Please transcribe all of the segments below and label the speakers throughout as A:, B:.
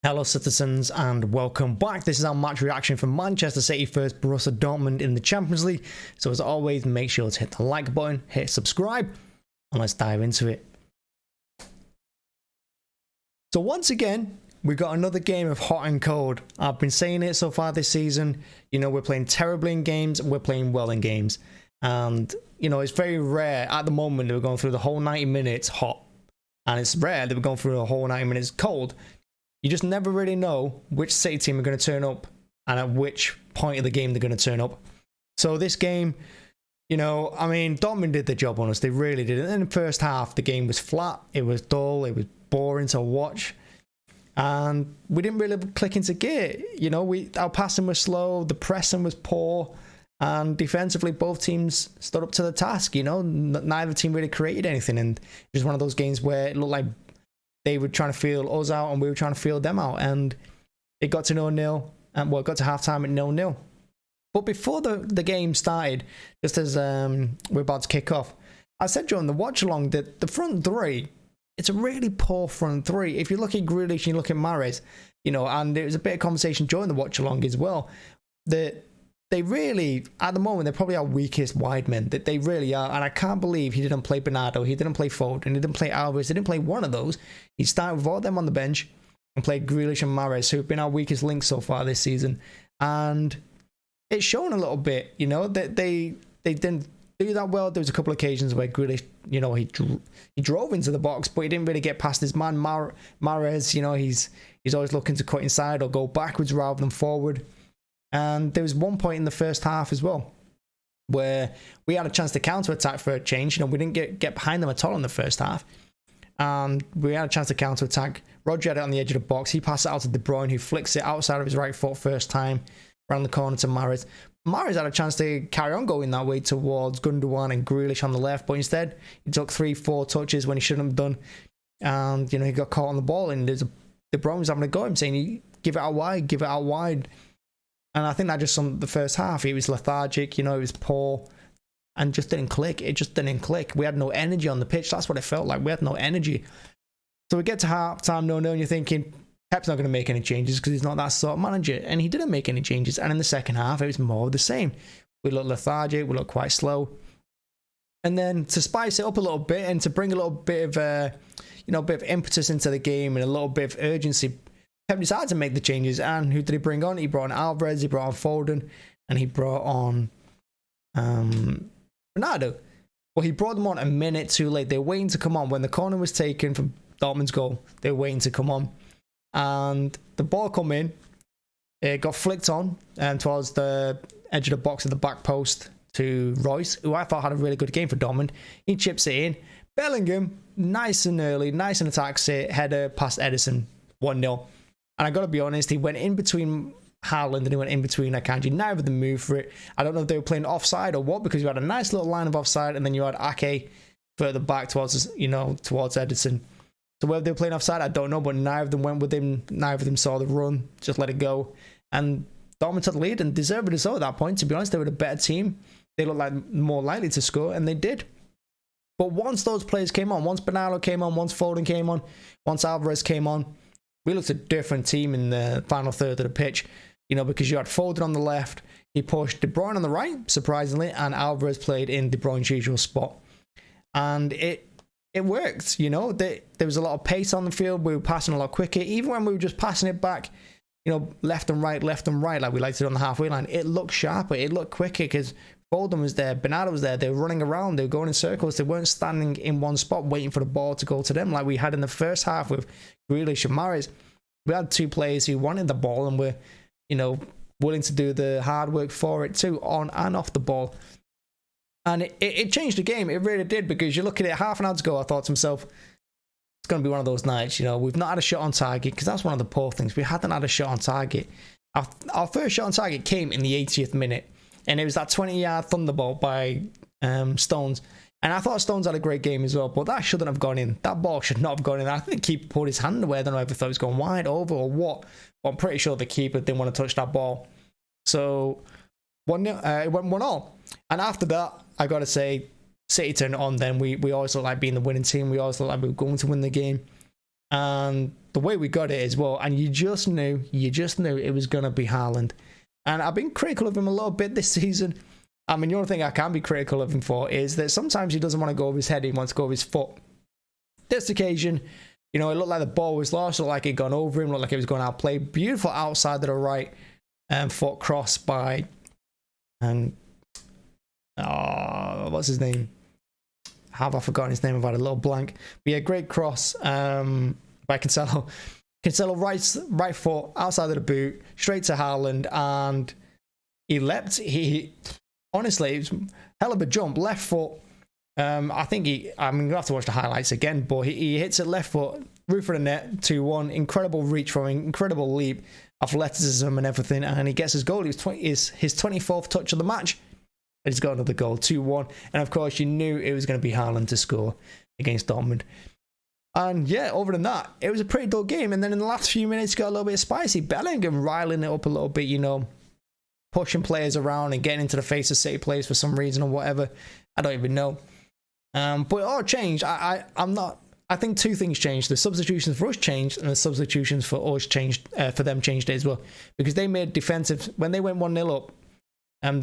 A: Hello citizens and welcome back. This is our match reaction from Manchester City versus Borussia Dortmund in the Champions League. So as always, make sure to hit the like button, hit subscribe, and let's dive into it. So once again, we got another game of hot and cold. I've been saying it so far this season. You know, we're playing terribly in games, we're playing well in games. And, you know, it's very rare at the moment that we're going through the whole 90 minutes hot. And it's rare that we're going through the whole 90 minutes cold. You just never really know which City team are going to turn up and at which point of the game they're going to turn up. So this game, you know, I mean, Dortmund did their job on us. They really did. In the first half, the game was flat. It was dull. It was boring to watch. And we didn't really click into gear. You know, our passing was slow. The pressing was poor. And defensively, both teams stood up to the task. You know, neither team really created anything. And it was one of those games where it looked like they were trying to feel us out and we were trying to feel them out. And it got to 0-0. And well, it got to halftime at 0-0. But before the game started, just as we're about to kick off, I said during the watch along that the front three, it's a really poor front three. If you look at Grealish and you look at Mahrez, you know, and there was a bit of conversation during the watch along as well, that they really, at the moment, they're probably our weakest wide men. That they really are. And I can't believe he didn't play Bernardo, he didn't play Foden, he didn't play Alvarez, he didn't play one of those. He started with all them on the bench and played Grealish and Mahrez, who have been our weakest links so far this season. And it's shown a little bit, you know, that they didn't do that well. There was a couple of occasions where Grealish, you know, he drove into the box, but he didn't really get past his man. Mahrez, you know, he's always looking to cut inside or go backwards rather than forward. And there was one point in the first half as well where we had a chance to counter-attack for a change. You know, we didn't get behind them at all in the first half. And we had a chance to counter-attack. Rodri had it on the edge of the box. He passed it out to De Bruyne, who flicks it outside of his right foot first time, around the corner to Mahrez. Mahrez had a chance to carry on going that way towards Gundogan and Grealish on the left, but instead he took 3-4 touches when he shouldn't have done. And, you know, he got caught on the ball, and De Bruyne was having a go at him, saying, give it out wide, give it out wide. And I think that just summed the first half. It was lethargic, you know, it was poor and just didn't click. It just didn't click. We had no energy on the pitch. That's what it felt like. We had no energy. So we get to half-time, 0-0, and you're thinking, Pep's not going to make any changes because he's not that sort of manager. And he didn't make any changes. And in the second half, it was more of the same. We looked lethargic. We looked quite slow. And then to spice it up a little bit and to bring a little bit of, you know, a bit of impetus into the game and a little bit of urgency, Pep decided to make the changes. And who did he bring on? He brought on Alvarez, he brought on Foden, and he brought on Bernardo. Well, he brought them on a minute too late. They were waiting to come on. When the corner was taken from Dortmund's goal, they were waiting to come on. And the ball come in. It got flicked on towards the edge of the box at the back post to Royce, who I thought had a really good game for Dortmund. He chips it in. Bellingham, nice and early, nice and attacks it. Header past Edison, 1-0. And I got to be honest, he went in between Haaland and he went in between Akanji. Neither of them moved for it. I don't know if they were playing offside or what, because you had a nice little line of offside and then you had Ake further back towards, you know, towards Edison. So whether they were playing offside, I don't know, but neither of them went with him. Neither of them saw the run, just let it go. And Dortmund took the lead and deservedly so at that point. To be honest, they were the better team. They looked like more likely to score, and they did. But once those players came on, once Bernardo came on, once Foden came on, once Alvarez came on, we looked a different team in the final third of the pitch, you know, because you had Foden on the left, he pushed De Bruyne on the right, surprisingly, and Alvarez played in De Bruyne's usual spot. And it worked, you know. There was a lot of pace on the field. We were passing a lot quicker. Even when we were just passing it back, you know, left and right, like we liked it on the halfway line, it looked sharper, it looked quicker because Foden was there, Bernardo was there, they were running around, they were going in circles, they weren't standing in one spot waiting for the ball to go to them like we had in the first half with Grealish and Mahrez. We had two players who wanted the ball and were, you know, willing to do the hard work for it too, on and off the ball. And it changed the game, it really did, because you look at it, half an hour to go, I thought to myself, it's going to be one of those nights, you know, we've not had a shot on target, because that's one of the poor things, we hadn't had a shot on target. Our first shot on target came in the 80th minute, and it was that 20-yard thunderbolt by Stones. And I thought Stones had a great game as well, but that shouldn't have gone in. That ball should not have gone in. I think the keeper pulled his hand away. I don't know if he thought it was going wide over or what, but I'm pretty sure the keeper didn't want to touch that ball. So, it went 1-1. And after that, I got to say, City turned it on then. We always looked like being the winning team. We always looked like we were going to win the game. And the way we got it as well, and you just knew it was going to be Haaland. And I've been critical of him a little bit this season. I mean, the only thing I can be critical of him for is that sometimes he doesn't want to go over his head, he wants to go over his foot. This occasion, you know, it looked like the ball was lost, it looked like it had gone over him, looked like it was going out play. Beautiful outside to the right foot cross by, what's his name? Have I forgotten his name? I've had a little blank. But yeah, great cross by Cancelo. Cancelo right foot outside of the boot, straight to Haaland, and he leapt. He honestly, it was a hell of a jump, left foot. I think I'm gonna have to watch the highlights again, but he hits it left foot, roof of the net, 2-1. Incredible reach from him, incredible leap, athleticism and everything, and he gets his goal. His 24th touch of the match. He's got another goal, 2-1. And of course, you knew it was going to be Haaland to score against Dortmund. And yeah, other than that, it was a pretty dull game. And then in the last few minutes, it got a little bit spicy. Bellingham riling it up a little bit, you know, pushing players around and getting into the face of City players for some reason or whatever. I don't even know. But it all changed. I think two things changed. The substitutions for us changed, and the substitutions for us changed, for them changed as well. Because they made defensive, when they went 1-0 up,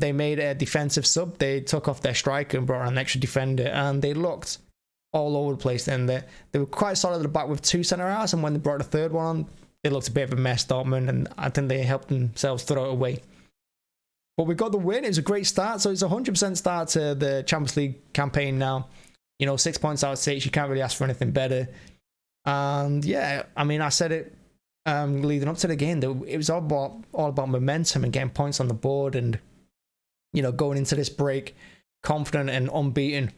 A: they made a defensive sub. They took off their striker and brought on an extra defender, and they looked all over the place. Then they were quite solid at the back with two centre halves, and when they brought the third one on, it looked a bit of a mess, Dortmund, and I think they helped themselves throw it away. But we got the win. It was a great start. So it's a 100% start to the Champions League campaign now. You know, 6 points out of 6. You can't really ask for anything better. And yeah, I mean, I said it leading up to the game that it was all about momentum and getting points on the board, and you know, going into this break confident and unbeaten.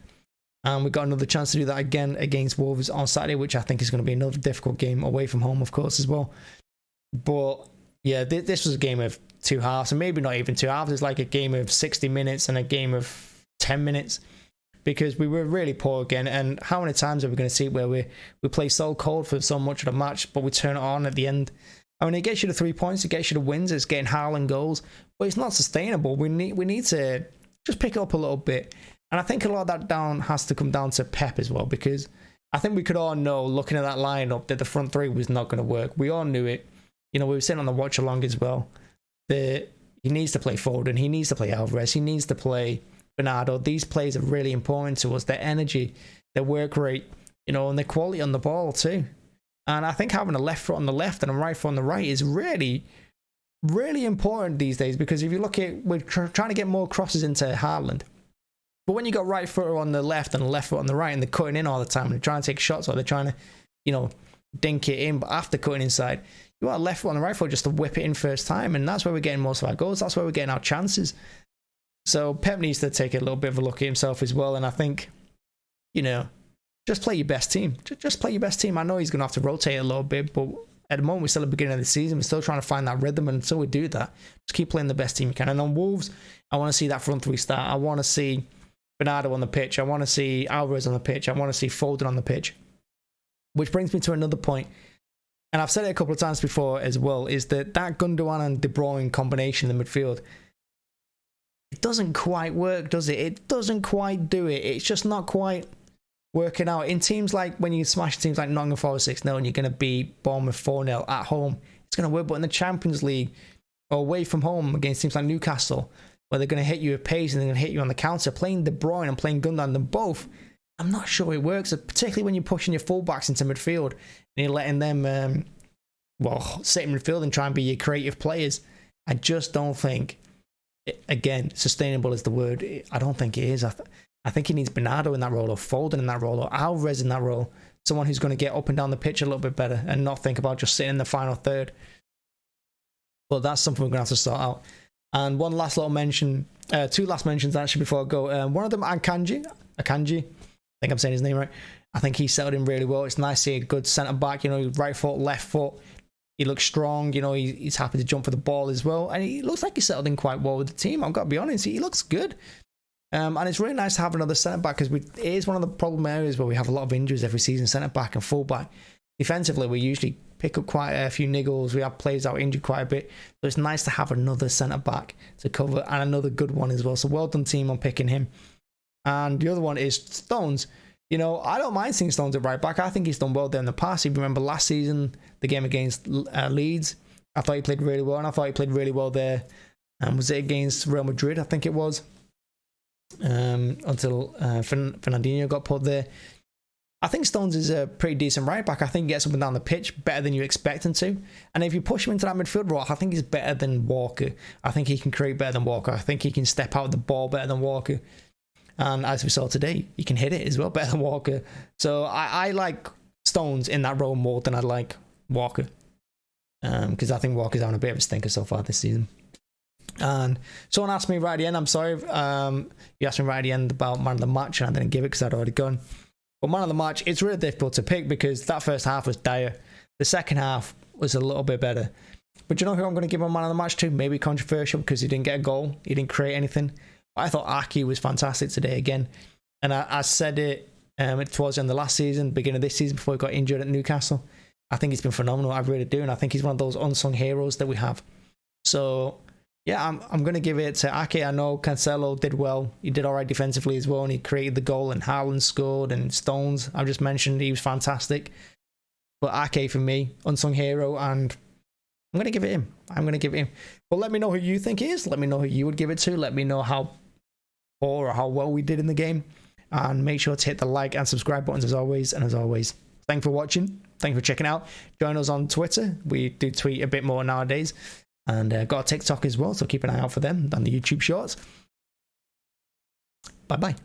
A: And we got another chance to do that again against Wolves on Saturday, which I think is going to be another difficult game away from home, of course, as well. But yeah, this was a game of two halves, and maybe not even two halves. It's like a game of 60 minutes and a game of 10 minutes, because we were really poor again. And how many times are we going to see it where we play so cold for so much of the match, but we turn it on at the end? I mean, it gets you the 3 points, it gets you the wins, it's getting Haaland goals, but it's not sustainable. We need to just pick it up a little bit. And I think a lot of that has to come down to Pep as well, because I think we could all know, looking at that lineup, that the front three was not going to work. We all knew it. You know, we were sitting on the watch along as well. He needs to play Foden, he needs to play Alvarez, he needs to play Bernardo. These players are really important to us. Their energy, their work rate, you know, and their quality on the ball too. And I think having a left foot on the left and a right foot on the right is really, really important these days, because if you look at, we're trying to get more crosses into Haaland. But when you got right foot on the left and left foot on the right, and they're cutting in all the time, and they're trying to take shots, or they're trying to, you know, dink it in, but after cutting inside, you want a left foot on the right foot just to whip it in first time, and that's where we're getting most of our goals. That's where we're getting our chances. So Pep needs to take a little bit of a look at himself as well, and I think, you know, just play your best team. Just play your best team. I know he's going to have to rotate a little bit, but at the moment, we're still at the beginning of the season. We're still trying to find that rhythm, and until we do that, just keep playing the best team you can. And on Wolves, I want to see that front three start. I want to see Bernardo on the pitch. I want to see Alvarez on the pitch. I want to see Foden on the pitch. Which brings me to another point, and I've said it a couple of times before as well, is that Gundogan and De Bruyne combination in the midfield, it doesn't quite work, does it? It doesn't quite do it. It's just not quite working out. In teams like, when you smash teams like Nottingham Forest 6-0 and you're going to beat Bournemouth 4-0 at home, it's going to work. But in the Champions League, or away from home against teams like Newcastle, where they're going to hit you with pace and they're going to hit you on the counter, playing De Bruyne and playing Gundogan, them both, I'm not sure it works, particularly when you're pushing your fullbacks into midfield and you're letting them, sit in midfield and try and be your creative players. I just don't think, again, sustainable is the word. I don't think it is. I think he needs Bernardo in that role, or Foden in that role, or Alvarez in that role. Someone who's going to get up and down the pitch a little bit better and not think about just sitting in the final third. But that's something we're going to have to sort out. And one last little mention, two last mentions actually before I go. One of them, Akanji. I think I'm saying his name right. I think he settled in really well. It's nice to see a good centre back, you know, right foot, left foot. He looks strong, you know, he's happy to jump for the ball as well. And he looks like he settled in quite well with the team. I've got to be honest, he looks good. And it's really nice to have another centre-back, because it is one of the problem areas where we have a lot of injuries every season, centre-back and full-back. Defensively, we usually pick up quite a few niggles. We have players out injured quite a bit. So it's nice to have another centre-back to cover, and another good one as well. So well done, team, on picking him. And the other one is Stones. You know, I don't mind seeing Stones at right back. I think he's done well there in the past. If you remember last season, the game against Leeds, I thought he played really well, and I thought he played really well there. Was it against Real Madrid? I think it was. Until Fernandinho got put there. I think Stones is a pretty decent right back. I think he gets up and down the pitch better than you expect him to. And if you push him into that midfield role, I think he's better than Walker. I think he can create better than Walker. I think he can step out the ball better than Walker. And as we saw today, he can hit it as well better than Walker. So I like Stones in that role more than I like Walker. Because I think Walker's having a bit of a stinker so far this season. And someone asked me right at the end, I'm sorry, you asked me right at the end about man of the match, and I didn't give it because I'd already gone. But man of the match, it's really difficult to pick because that first half was dire. The second half was a little bit better. But you know who I'm going to give a man of the match to? Maybe controversial because he didn't get a goal. He didn't create anything. But I thought Aki was fantastic today again. And I said it towards the end of the last season, beginning of this season before he got injured at Newcastle. I think he's been phenomenal. I really do. And I think he's one of those unsung heroes that we have. So yeah, I'm going to give it to Ake. I know Cancelo did well. He did all right defensively as well, and he created the goal, and Haaland scored, and Stones, I've just mentioned, he was fantastic. But Ake, for me, unsung hero, and I'm going to give it him. I'm going to give it him. But let me know who you think he is. Let me know who you would give it to. Let me know how poor or how well we did in the game. And make sure to hit the like and subscribe buttons as always. And as always, thanks for watching. Thanks for checking out. Join us on Twitter. We do tweet a bit more nowadays. And got a TikTok as well, so keep an eye out for them and the YouTube shorts. Bye-bye.